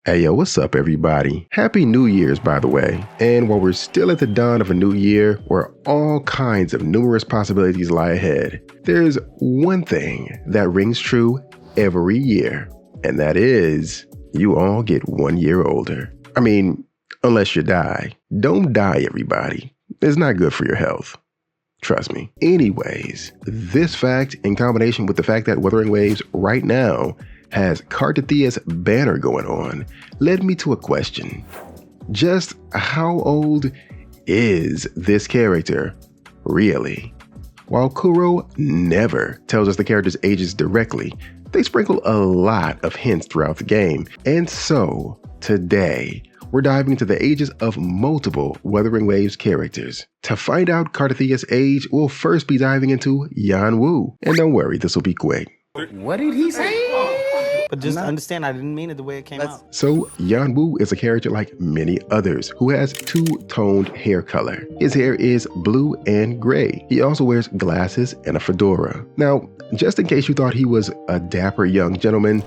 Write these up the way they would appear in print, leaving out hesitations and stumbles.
Hey yo, what's up everybody? Happy New Year's, by the way. And while we're still at the dawn of a new year where all kinds of numerous possibilities lie ahead, there's one thing that rings true every year, and that is you all get 1 year older. I mean, unless you die. Don't die, everybody. It's not good for your health. Trust me. Anyways, this fact in combination with the fact that Wuthering Waves right now has Cartethyia's banner going on led me to a question. Just how old is this character really? While Kuro never tells us the character's ages directly, they sprinkle a lot of hints throughout the game. And so, today, we're diving into the ages of multiple Wuthering Waves characters. To find out Cartethyia's age, we'll first be diving into Yuanwu. And don't worry, this will be quick. What did he say? But just understand, I didn't mean it the way it came out. So, Yuanwu is a character like many others who has two-toned hair color. His hair is blue and gray. He also wears glasses and a fedora. Now, just in case you thought he was a dapper young gentleman,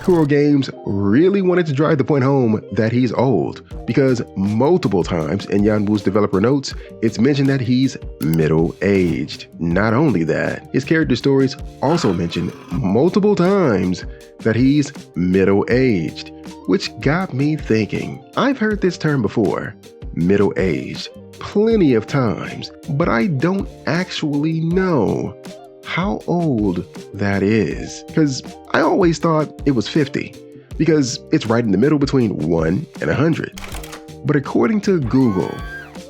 Kuro Games really wanted to drive the point home that he's old, because multiple times in Yuanwu's developer notes, it's mentioned that he's middle-aged. Not only that, his character stories also mention multiple times that he's middle-aged, which got me thinking. I've heard this term before, middle-aged, plenty of times, but I don't actually know how old that is, because I always thought it was 50, because it's right in the middle between 1 and 100. But according to Google,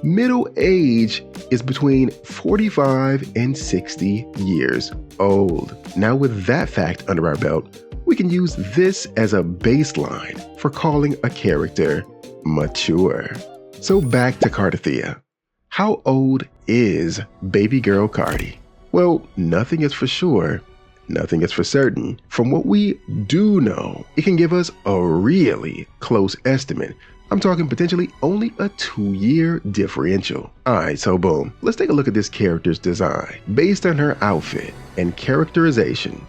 middle age is between 45 and 60 years old. Now with that fact under our belt, we can use this as a baseline for calling a character mature. So back to Cartethyia. How old is baby girl Cardi? Well, nothing is for sure, nothing is for certain. From what we do know, it can give us a really close estimate. I'm talking potentially only a 2-year differential. Alright, so boom, let's take a look at this character's design. Based on her outfit and characterization,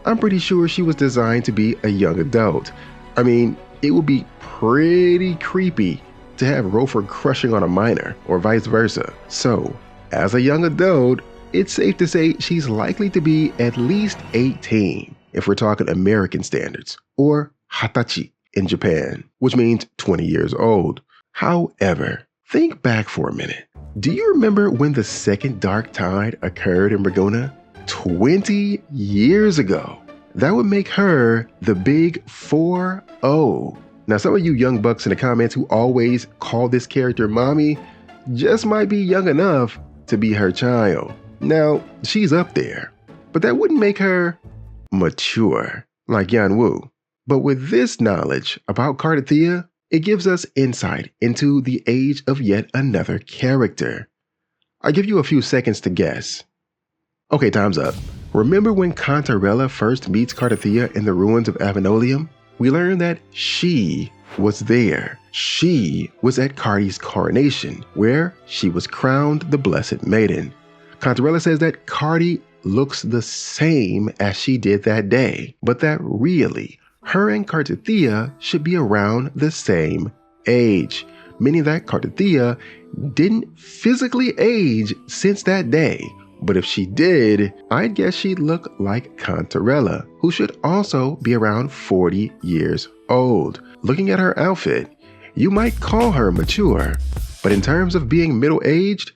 I'm pretty sure she was designed to be a young adult. I mean, it would be pretty creepy to have Rover crushing on a minor, or vice versa. So, as a young adult, it's safe to say she's likely to be at least 18 if we're talking American standards, or hatachi in Japan, which means 20 years old. However, think back for a minute. Do you remember when the second dark tide occurred in Ragunna? 20 years ago. That would make her the big 4-0. Now, some of you young bucks in the comments who always call this character mommy just might be young enough to be her child. Now, she's up there, but that wouldn't make her mature like Yuanwu. But with this knowledge about Cartethyia, it gives us insight into the age of yet another character. I'll give you a few seconds to guess. Okay, time's up. Remember when Cantarella first meets Cartethyia in the ruins of Avenolium? We learned that she was there. She was at Cardi's coronation, where she was crowned the Blessed Maiden. Cantarella says that Cardi looks the same as she did that day, but that really, her and Cartethyia should be around the same age, meaning that Cartethyia didn't physically age since that day. But if she did, I'd guess she'd look like Cantarella, who should also be around 40 years old. Looking at her outfit, you might call her mature, but in terms of being middle-aged,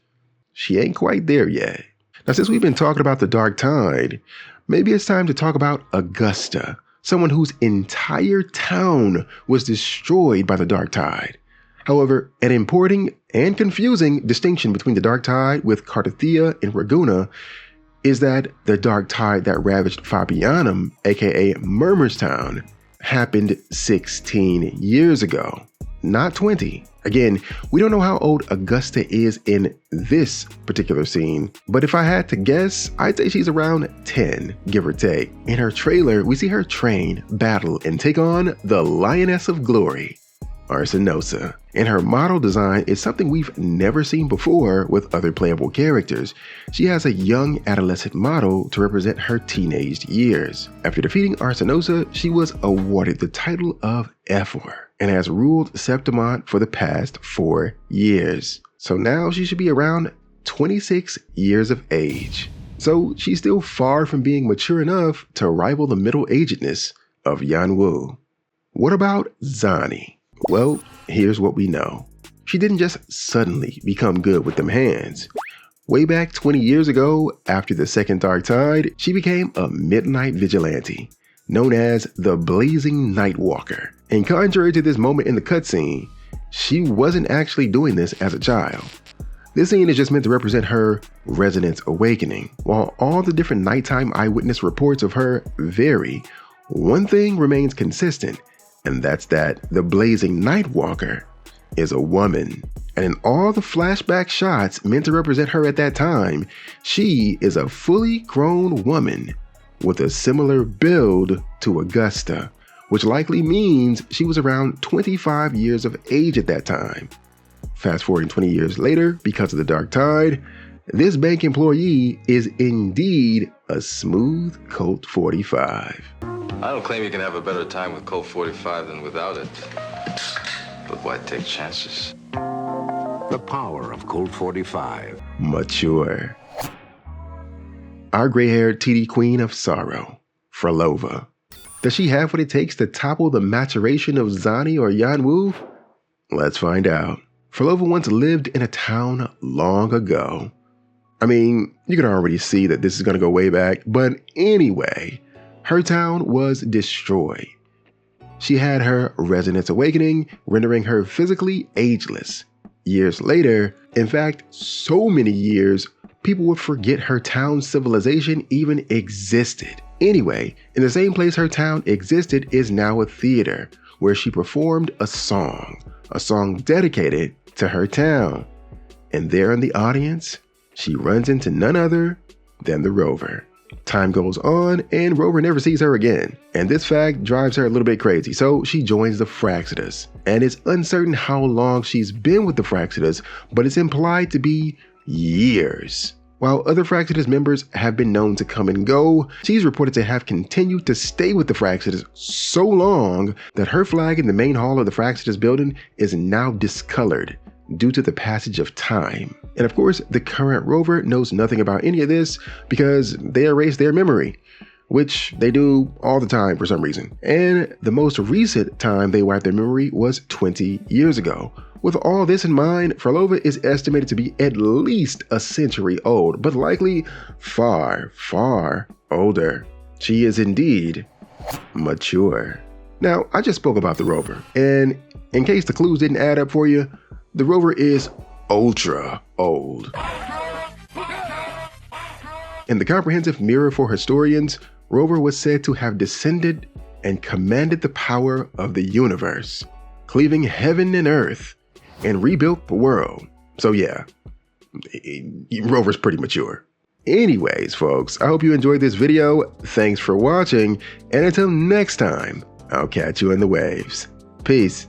she ain't quite there yet. Now, since we've been talking about the Dark Tide, maybe it's time to talk about Augusta, someone whose entire town was destroyed by the Dark Tide. However, an important and confusing distinction between the Dark Tide with Cartethyia in Ragunna is that the Dark Tide that ravaged Fabianum, aka Murmurstown, happened 16 years ago, not 20. Again, we don't know how old Augusta is in this particular scene, but if I had to guess, I'd say she's around 10, give or take. In her trailer, we see her train, battle, and take on the Lioness of Glory, Arsinosa. And her model design is something we've never seen before with other playable characters. She has a young adolescent model to represent her teenage years. After defeating Arsinosa, she was awarded the title of Ephor and has ruled Septimont for the past 4 years. So now she should be around 26 years of age. So she's still far from being mature enough to rival the middle-agedness of Yuanwu. What about Zani? Well, here's what we know. She didn't just suddenly become good with them hands. Way back 20 years ago, after the Second Dark Tide, she became a midnight vigilante, known as the Blazing Nightwalker. And contrary to this moment in the cutscene, she wasn't actually doing this as a child. This scene is just meant to represent her resonance awakening. While all the different nighttime eyewitness reports of her vary, one thing remains consistent, and that's that the Blazing Nightwalker is a woman. And in all the flashback shots meant to represent her at that time, she is a fully grown woman with a similar build to Augusta, which likely means she was around 25 years of age at that time. Fast forwarding 20 years later, because of the Dark Tide, this bank employee is indeed a smooth Colt 45. I don't claim you can have a better time with Colt 45 than without it. But why take chances? The power of Colt 45. Mature. Our gray-haired TD queen of sorrow, Phrolova. Does she have what it takes to topple the maturation of Zani or Yuanwu? Let's find out. Phrolova once lived in a town long ago. I mean, you can already see that this is going to go way back, but anyway, her town was destroyed. She had her resonance awakening, rendering her physically ageless. Years later, in fact, so many years, people would forget her town's civilization even existed. Anyway, in the same place her town existed is now a theater where she performed a song dedicated to her town. And there in the audience, she runs into none other than the Rover. Time goes on and Rover never sees her again. And this fact drives her a little bit crazy, so she joins the Fractitas. And it's uncertain how long she's been with the Fractitas, but it's implied to be years. While other Fractitas members have been known to come and go, she's reported to have continued to stay with the Fractitas so long that her flag in the main hall of the Fractitas building is now discolored due to the passage of time. And of course, the current Rover knows nothing about any of this because they erased their memory, which they do all the time for some reason. And the most recent time they wiped their memory was 20 years ago. With all this in mind, Phrolova is estimated to be at least a century old, but likely far, far older. She is indeed mature. Now, I just spoke about the Rover, and in case the clues didn't add up for you, the Rover is ultra old. In the comprehensive mirror for historians, Rover was said to have descended and commanded the power of the universe, cleaving heaven and earth, and rebuilt the world. So yeah, Rover's pretty mature. Anyways, folks, I hope you enjoyed this video. Thanks for watching, and until next time, I'll catch you in the waves. Peace.